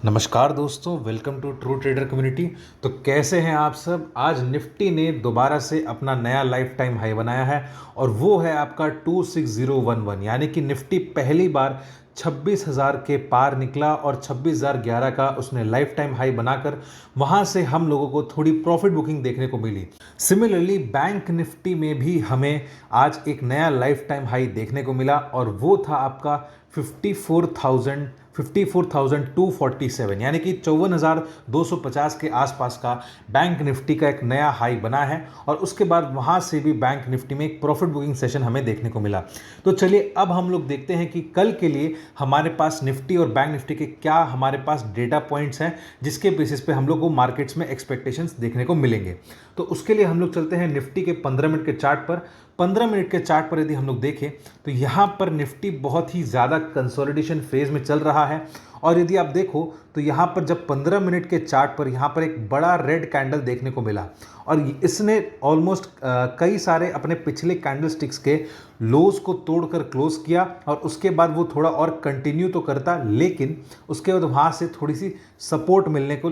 नमस्कार दोस्तों, welcome to true trader community. तो कैसे हैं आप सब। आज निफ्टी ने दोबारा से अपना नया लाइफ टाइम हाई बनाया है और वो है आपका 26011, यानी कि निफ्टी पहली बार 26,000 के पार निकला और 26,011 का उसने लाइफ टाइम हाई बनाकर वहां से हम लोगों को थोड़ी प्रॉफिट बुकिंग देखने को मिली। सिमिलरली बैंक निफ्टी में भी हमें आज एक नया लाइफ टाइम हाई देखने को मिला और वो था आपका 54,247, यानी कि 54,250 के आसपास का बैंक निफ्टी का एक नया हाई बना है और उसके बाद वहां से भी बैंक निफ्टी में एक प्रॉफिट बुकिंग सेशन हमें देखने को मिला। तो चलिए अब हम लोग देखते हैं कि कल के लिए हमारे पास निफ्टी और बैंक निफ्टी के क्या हमारे पास डेटा पॉइंट्स हैं जिसके बेसिस पे हम लोग को मार्केट्स में एक्सपेक्टेशंस देखने को मिलेंगे। तो उसके लिए हम लोग चलते हैं निफ्टी के 15 मिनट के चार्ट पर। 15 मिनट के चार्ट पर यदि हम लोग देखें तो यहाँ पर निफ्टी बहुत ही ज़्यादा कंसोलिडेशन फेज में चल रहा है और यदि आप देखो तो यहाँ पर जब 15 मिनट के चार्ट पर यहाँ पर एक बड़ा रेड कैंडल देखने को मिला और इसने ऑलमोस्ट कई सारे अपने पिछले कैंडल स्टिक्स के लोज को तोड़कर क्लोज किया और उसके बाद वो थोड़ा और कंटिन्यू तो करता, लेकिन उसके बाद वहाँ से थोड़ी सी सपोर्ट मिलने को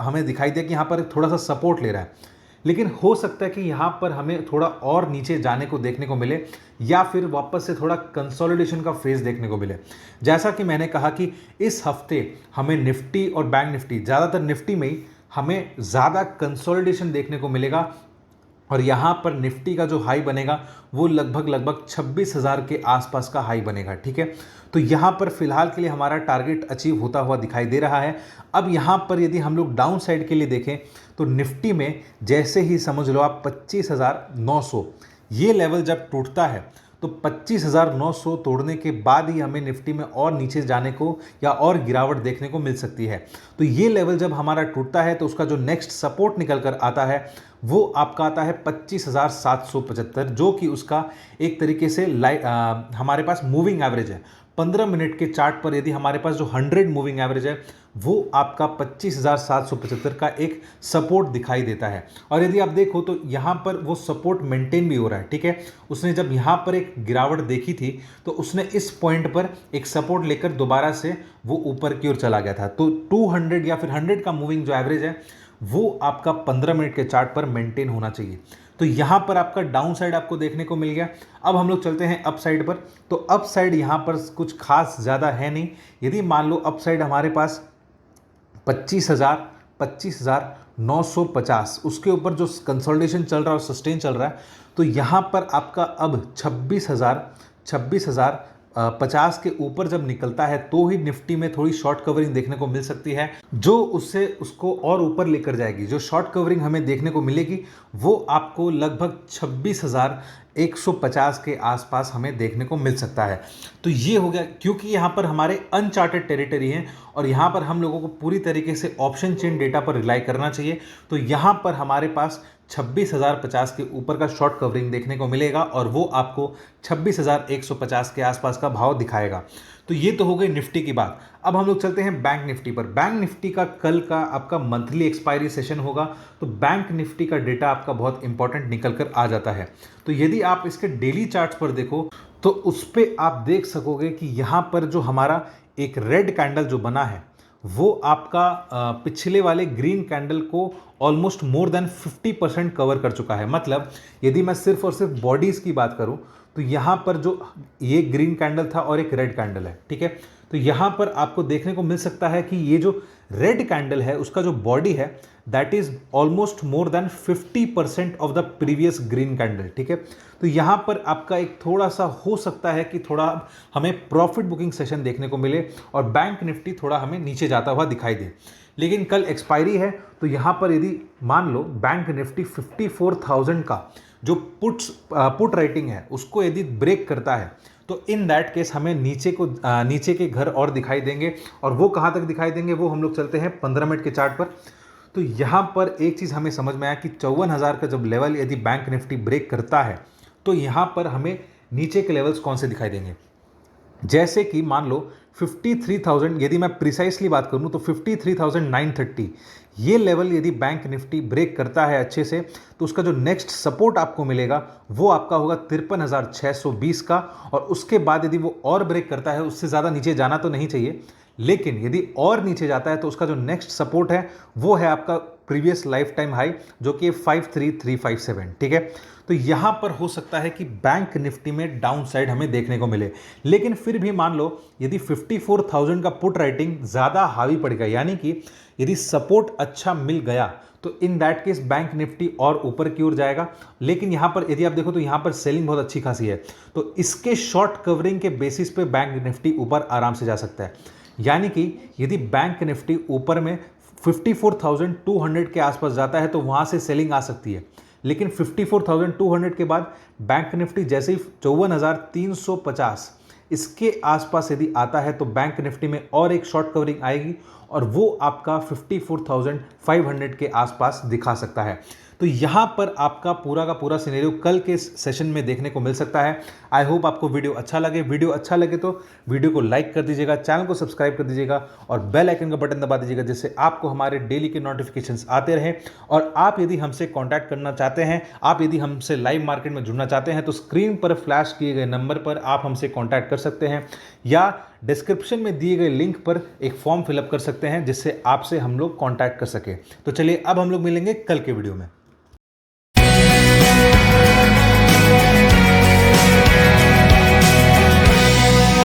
हमें दिखाई दिया कि यहाँ पर थोड़ा सा सपोर्ट ले रहा है। लेकिन हो सकता है कि यहाँ पर हमें थोड़ा और नीचे जाने को देखने को मिले या फिर वापस से थोड़ा कंसोलिडेशन का फेज देखने को मिले। जैसा कि मैंने कहा कि इस हफ्ते हमें निफ्टी और बैंक निफ्टी, ज़्यादातर निफ्टी में ही हमें ज़्यादा कंसोलिडेशन देखने को मिलेगा और यहाँ पर निफ्टी का जो हाई बनेगा वो लगभग 26,000 के आसपास का हाई बनेगा। ठीक है, तो यहाँ पर फिलहाल के लिए हमारा टारगेट अचीव होता हुआ दिखाई दे रहा है। अब यहाँ पर यदि हम लोग डाउन साइड के लिए देखें तो निफ्टी में जैसे ही समझ लो आप 25,900 ये लेवल जब टूटता है तो 25,900 तोड़ने के बाद ही हमें निफ्टी में और नीचे जाने को या और गिरावट देखने को मिल सकती है। तो ये लेवल जब हमारा टूटता है तो उसका जो नेक्स्ट सपोर्ट निकल कर आता है वो आपका आता है 25,775, जो कि उसका एक तरीके से हमारे पास मूविंग एवरेज है। 15 मिनट के चार्ट पर यदि हमारे पास जो 100 मूविंग एवरेज है वो आपका 25,775 का एक सपोर्ट दिखाई देता है। और यदि आप देखो तो यहाँ पर वो सपोर्ट मेंटेन भी हो रहा है। ठीक है, उसने जब यहाँ पर एक गिरावट देखी थी तो उसने इस पॉइंट पर एक सपोर्ट लेकर दोबारा से वो ऊपर की ओर चला गया था। तो 200 या फिर 100 का मूविंग जो एवरेज है वो आपका 15 मिनट के चार्ट पर मेंटेन होना चाहिए। तो यहाँ पर आपका डाउन साइड आपको देखने को मिल गया। अब हम लोग चलते हैं अप साइड पर। तो अप साइड यहाँ पर कुछ खास ज़्यादा है नहीं। यदि मान लो अप साइड हमारे पास 25,950 उसके ऊपर जो कंसोलिडेशन चल रहा है और सस्टेन चल रहा है, तो यहाँ पर आपका अब 26,050 के ऊपर जब निकलता है तो ही निफ्टी में थोड़ी शॉर्ट कवरिंग देखने को मिल सकती है, जो उससे उसको और ऊपर लेकर जाएगी। जो शॉर्ट कवरिंग हमें देखने को मिलेगी वो आपको लगभग 26,150 के आसपास हमें देखने को मिल सकता है। तो ये हो गया, क्योंकि यहाँ पर हमारे अनचार्टेड टेरिटरी हैं और यहाँ पर हम लोगों को पूरी तरीके से ऑप्शन चेन डेटा पर रिलाई करना चाहिए। तो यहाँ पर हमारे पास 26,050 के ऊपर का शॉर्ट कवरिंग देखने को मिलेगा और वो आपको 26,150 के आसपास का भाव दिखाएगा। तो ये तो हो गई निफ्टी की बात। अब हम लोग चलते हैं बैंक निफ्टी पर। बैंक निफ्टी का कल का आपका मंथली एक्सपायरी सेशन होगा, तो बैंक निफ्टी का डेटा आपका बहुत इंपॉर्टेंट निकल कर आ जाता है। तो यदि आप इसके डेली चार्ट्स पर देखो तो उस पर आप देख सकोगे कि यहाँ पर जो हमारा एक रेड कैंडल जो बना है वो आपका पिछले वाले ग्रीन कैंडल को ऑलमोस्ट मोर देन 50% कवर कर चुका है। मतलब यदि मैं सिर्फ और सिर्फ बॉडीज़ की बात करूं तो यहाँ पर जो ये ग्रीन कैंडल था और एक रेड कैंडल है, ठीक है, तो यहाँ पर आपको देखने को मिल सकता है कि ये जो रेड कैंडल है उसका जो बॉडी है that is almost more than 50% of the previous green candle. ठीक है, तो यहाँ पर आपका एक थोड़ा सा हो सकता है कि थोड़ा हमें प्रॉफिट बुकिंग सेशन देखने को मिले और बैंक निफ्टी थोड़ा हमें नीचे जाता हुआ दिखाई दे। लेकिन कल एक्सपायरी है तो यहाँ पर यदि मान लो बैंक निफ्टी 54,000 का जो पुट राइटिंग है उसको यदि ब्रेक करता है तो इन दैट केस हमें नीचे के घर और दिखाई देंगे। और वो कहाँ तक दिखाई देंगे वो हम लोग चलते हैं 15 मिनट के चार्ट पर। तो यहाँ पर एक चीज़ हमें समझ में आया कि 54,000 का जब लेवल यदि बैंक निफ्टी ब्रेक करता है तो यहाँ पर हमें नीचे के लेवल्स कौन से दिखाई देंगे। जैसे कि मान लो 53,000, यदि मैं प्रिसाइसली बात करूं तो 53,930 ये लेवल यदि बैंक निफ्टी ब्रेक करता है अच्छे से तो उसका जो नेक्स्ट सपोर्ट आपको मिलेगा वो आपका होगा 53,620 का। और उसके बाद यदि वो और ब्रेक करता है, उससे ज़्यादा नीचे जाना तो नहीं चाहिए, लेकिन यदि और नीचे जाता है तो उसका जो नेक्स्ट सपोर्ट है वो है आपका प्रीवियस लाइफ टाइम हाई जो कि 53357, ठीक है। तो यहां पर हो सकता है कि बैंक निफ्टी में डाउन साइड हमें देखने को मिले, लेकिन फिर भी मान लो यदि 54,000 का पुट राइटिंग ज़्यादा हावी पड़ गया, यानी कि यदि सपोर्ट अच्छा मिल गया तो in that case bank Nifty और ऊपर की ओर जाएगा। लेकिन यहां पर यदि आप देखो तो यहां पर सेलिंग बहुत अच्छी खासी है, तो इसके शॉर्ट कवरिंग के बेसिस पे बैंक निफ्टी ऊपर आराम से जा सकता है। यानी कि यदि बैंक निफ्टी ऊपर में 54,200 के आसपास जाता है तो वहां से सेलिंग आ सकती है, लेकिन 54,200 के बाद बैंक निफ्टी जैसे ही 54,350 इसके आसपास यदि आता है तो बैंक निफ्टी में और एक शॉर्ट कवरिंग आएगी और वो आपका 54,500 के आसपास दिखा सकता है। तो यहां पर आपका पूरा का पूरा सिनेरियो कल के सेशन में देखने को मिल सकता है। आई होप आपको वीडियो अच्छा लगे। वीडियो अच्छा लगे तो वीडियो को लाइक कर दीजिएगा, चैनल को सब्सक्राइब कर दीजिएगा और बेल आइकन का बटन दबा दीजिएगा, जिससे आपको हमारे डेली के नोटिफिकेशंस आते रहें। और आप यदि हमसे कांटेक्ट करना चाहते हैं, आप यदि हमसे लाइव मार्केट में जुड़ना चाहते हैं तो स्क्रीन पर फ्लैश किए गए नंबर पर आप हमसे कांटेक्ट कर सकते हैं या डिस्क्रिप्शन में दिए गए लिंक पर एक फॉर्म फिलअप कर सकते हैं जिससे आपसे हम लोग कांटेक्ट कर सके। तो चलिए अब हम लोग मिलेंगे कल के वीडियो में।